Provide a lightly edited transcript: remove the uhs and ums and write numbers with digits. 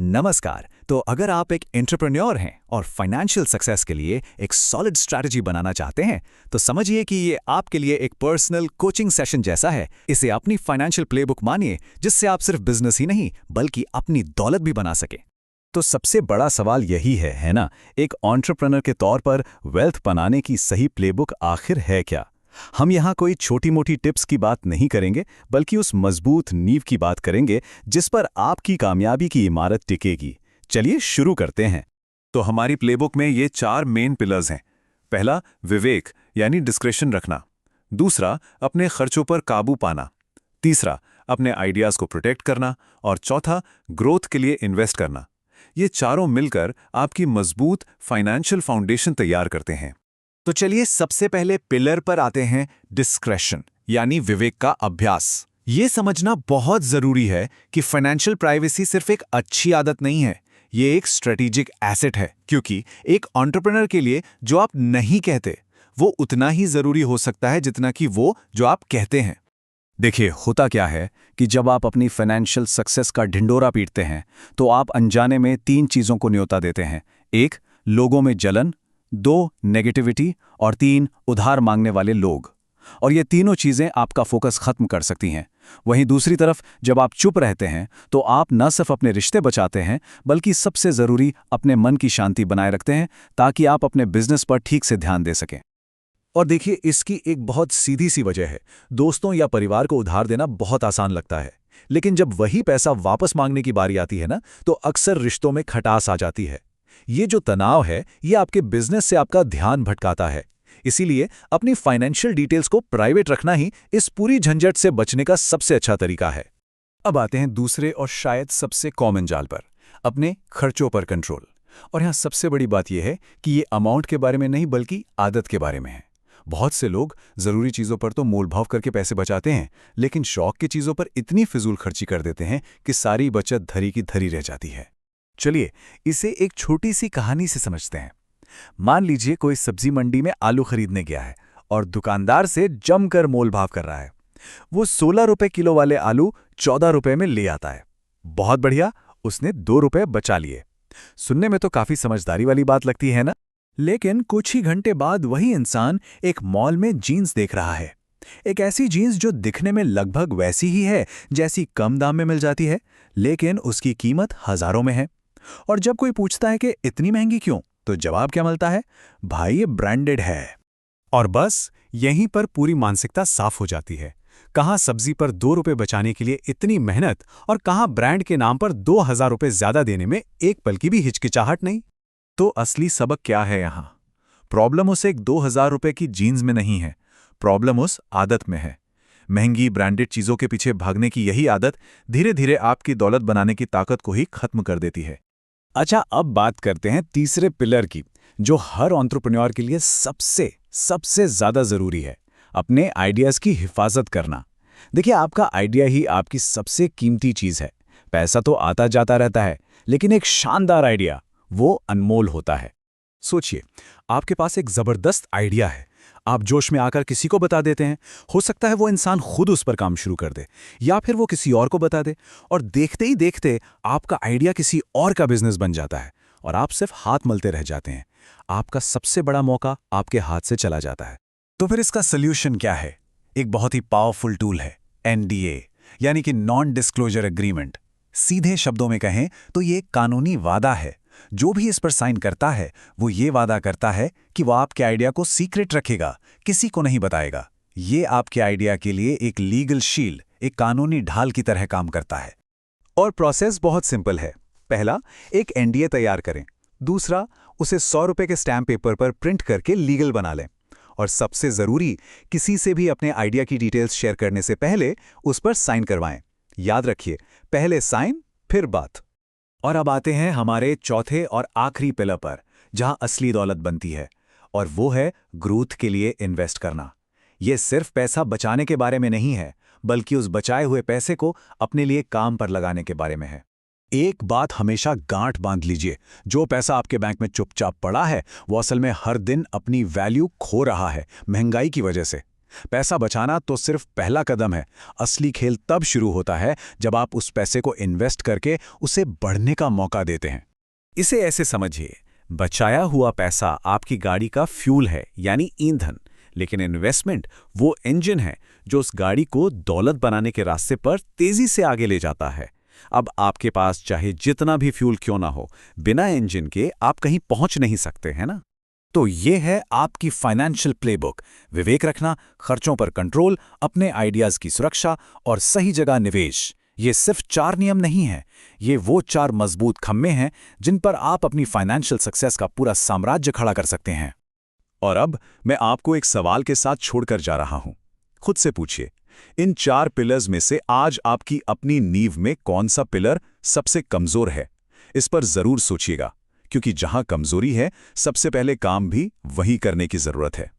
नमस्कार। तो अगर आप एक एंटरप्रेन्योर हैं और फाइनेंशियल सक्सेस के लिए एक सॉलिड स्ट्रैटेजी बनाना चाहते हैं, तो समझिए कि ये आपके लिए एक पर्सनल कोचिंग सेशन जैसा है। इसे अपनी फाइनेंशियल प्लेबुक मानिए, जिससे आप सिर्फ बिजनेस ही नहीं बल्कि अपनी दौलत भी बना सके। तो सबसे बड़ा सवाल यही है ना? एक एंटरप्रेन्योर के तौर पर वेल्थ बनाने की सही प्लेबुक आखिर है क्या? हम यहाँ कोई छोटी मोटी टिप्स की बात नहीं करेंगे, बल्कि उस मजबूत नींव की बात करेंगे जिस पर आपकी कामयाबी की इमारत टिकेगी। चलिए शुरू करते हैं। तो हमारी प्लेबुक में ये 4 मेन पिलर्स हैं। पहला, विवेक यानी डिस्क्रेशन रखना। दूसरा, अपने खर्चों पर काबू पाना। तीसरा, अपने आइडियाज को प्रोटेक्ट करना। और चौथा, ग्रोथ के लिए इन्वेस्ट करना। ये चारों मिलकर आपकी मजबूत फाइनेंशियल फाउंडेशन तैयार करते हैं। तो चलिए सबसे पहले पिलर पर आते हैं, डिस्क्रेशन यानी विवेक का अभ्यास। ये समझना बहुत जरूरी है कि फाइनेंशियल प्राइवेसी सिर्फ एक अच्छी आदत नहीं है, ये एक स्ट्रेटेजिक एसेट है। क्योंकि एक एंटरप्रेन्योर के लिए जो आप नहीं कहते वो उतना ही जरूरी हो सकता है जितना कि वो जो आप कहते हैं। देखिए, होता क्या है कि जब आप अपनी फाइनेंशियल सक्सेस का ढिंडोरा पीटते हैं तो आप अनजाने में 3 चीजों को न्योता देते हैं। 1, लोगों में जलन, 2, नेगेटिविटी और 3, उधार मांगने वाले लोग। और ये तीनों चीजें आपका फोकस खत्म कर सकती हैं। वहीं दूसरी तरफ जब आप चुप रहते हैं तो आप न सिर्फ अपने रिश्ते बचाते हैं, बल्कि सबसे जरूरी अपने मन की शांति बनाए रखते हैं, ताकि आप अपने बिजनेस पर ठीक से ध्यान दे सकें। और देखिए, इसकी एक बहुत सीधी सी वजह है। दोस्तों या परिवार को उधार देना बहुत आसान लगता है, लेकिन जब वही पैसा वापस मांगने की बारी आती है ना, तो अक्सर रिश्तों में खटास आ जाती है। ये जो तनाव है, ये आपके बिजनेस से आपका ध्यान भटकाता है। इसीलिए अपनी फाइनेंशियल डिटेल्स को प्राइवेट रखना ही इस पूरी झंझट से बचने का सबसे अच्छा तरीका है। अब आते हैं दूसरे और शायद सबसे कॉमन जाल पर, अपने खर्चों पर कंट्रोल। और यहाँ सबसे बड़ी बात यह है कि ये अमाउंट के बारे में नहीं बल्कि आदत के बारे में है। बहुत से लोग जरूरी चीजों पर तो मोलभाव करके पैसे बचाते हैं, लेकिन शौक की चीजों पर इतनी फिजूल खर्ची कर देते हैं कि सारी बचत धरी की धरी रह जाती है। चलिए इसे एक छोटी सी कहानी से समझते हैं। मान लीजिए कोई सब्जी मंडी में आलू खरीदने गया है और दुकानदार से जमकर मोलभाव कर रहा है। वो 16 रुपए किलो वाले आलू 14 रुपए में ले आता है। बहुत बढ़िया, उसने 2 रुपए बचा लिए। सुनने में तो काफी समझदारी वाली बात लगती है ना? लेकिन कुछ ही घंटे बाद वही इंसान एक मॉल में जीन्स देख रहा है। एक ऐसी जीन्स जो दिखने में लगभग वैसी ही है जैसी कम दाम में मिल जाती है, लेकिन उसकी कीमत हजारों में है। और जब कोई पूछता है कि इतनी महंगी क्यों, तो जवाब क्या मिलता है? भाई ये ब्रांडेड है। और बस यहीं पर पूरी मानसिकता साफ हो जाती है। कहाँ सब्जी पर 2 रुपए बचाने के लिए इतनी मेहनत, और कहाँ ब्रांड के नाम पर 2000 रुपए ज्यादा देने में एक पल की भी हिचकिचाहट नहीं। तो असली सबक क्या है यहाँ? प्रॉब्लम उस एक 2000 रुपए की जीन्स में नहीं है, प्रॉब्लम उस आदत में है। महंगी ब्रांडेड चीजों के पीछे भागने की यही आदत धीरे धीरे आपकी दौलत बनाने की ताकत को ही खत्म कर देती है। अच्छा, अब बात करते हैं तीसरे पिलर की, जो हर एंटरप्रेन्योर के लिए सबसे ज्यादा जरूरी है, अपने आइडियाज की हिफाजत करना। देखिए, आपका आइडिया ही आपकी सबसे कीमती चीज है। पैसा तो आता जाता रहता है, लेकिन एक शानदार आइडिया वो अनमोल होता है। सोचिए, आपके पास एक जबरदस्त आइडिया है, आप जोश में आकर किसी को बता देते हैं। हो सकता है वो इंसान खुद उस पर काम शुरू कर दे, या फिर वो किसी और को बता दे, और देखते ही देखते आपका आइडिया किसी और का बिजनेस बन जाता है और आप सिर्फ हाथ मलते रह जाते हैं। आपका सबसे बड़ा मौका आपके हाथ से चला जाता है। तो फिर इसका सोल्यूशन क्या है? एक बहुत ही पावरफुल टूल है, NDA यानी कि नॉन डिस्क्लोजर एग्रीमेंट। सीधे शब्दों में कहें तो ये एक कानूनी वादा है। जो भी इस पर साइन करता है वो ये वादा करता है कि वो आपके आइडिया को सीक्रेट रखेगा, किसी को नहीं बताएगा। ये आपके आइडिया के लिए एक लीगल शील्ड, एक कानूनी ढाल की तरह काम करता है। और प्रोसेस बहुत सिंपल है। पहला, एक NDA तैयार करें। दूसरा, उसे 100 रुपए के स्टैम्प पेपर पर प्रिंट करके लीगल बना लें। और सबसे जरूरी, किसी से भी अपने आइडिया की डिटेल्स शेयर करने से पहले उस पर साइन करवाएं। याद रखिए, पहले साइन फिर बात। और अब आते हैं हमारे चौथे और आखिरी पिलर पर, जहां असली दौलत बनती है, और वो है ग्रोथ के लिए इन्वेस्ट करना। यह सिर्फ पैसा बचाने के बारे में नहीं है, बल्कि उस बचाए हुए पैसे को अपने लिए काम पर लगाने के बारे में है। एक बात हमेशा गांठ बांध लीजिए, जो पैसा आपके बैंक में चुपचाप पड़ा है वो असल में हर दिन अपनी वैल्यू खो रहा है, महंगाई की वजह से। पैसा बचाना तो सिर्फ पहला कदम है। असली खेल तब शुरू होता है जब आप उस पैसे को इन्वेस्ट करके उसे बढ़ने का मौका देते हैं। इसे ऐसे समझिए, बचाया हुआ पैसा आपकी गाड़ी का फ्यूल है, यानी ईंधन, लेकिन इन्वेस्टमेंट वो इंजन है जो उस गाड़ी को दौलत बनाने के रास्ते पर तेजी से आगे ले जाता है। अब आपके पास चाहे जितना भी फ्यूल क्यों ना हो, बिना इंजन के आप कहीं पहुंच नहीं सकते, है ना? तो ये है आपकी फाइनेंशियल प्लेबुक। विवेक रखना, खर्चों पर कंट्रोल, अपने आइडियाज की सुरक्षा और सही जगह निवेश। ये सिर्फ 4 नियम नहीं हैं, ये वो 4 मजबूत खम्भे हैं जिन पर आप अपनी फाइनेंशियल सक्सेस का पूरा साम्राज्य खड़ा कर सकते हैं। और अब मैं आपको एक सवाल के साथ छोड़कर जा रहा हूं। खुद से पूछिए, इन 4 पिलर्स में से आज आपकी अपनी नींव में कौन सा पिलर सबसे कमजोर है? इस पर जरूर सोचिएगा, क्योंकि जहां कमजोरी है, सबसे पहले काम भी वही करने की जरूरत है।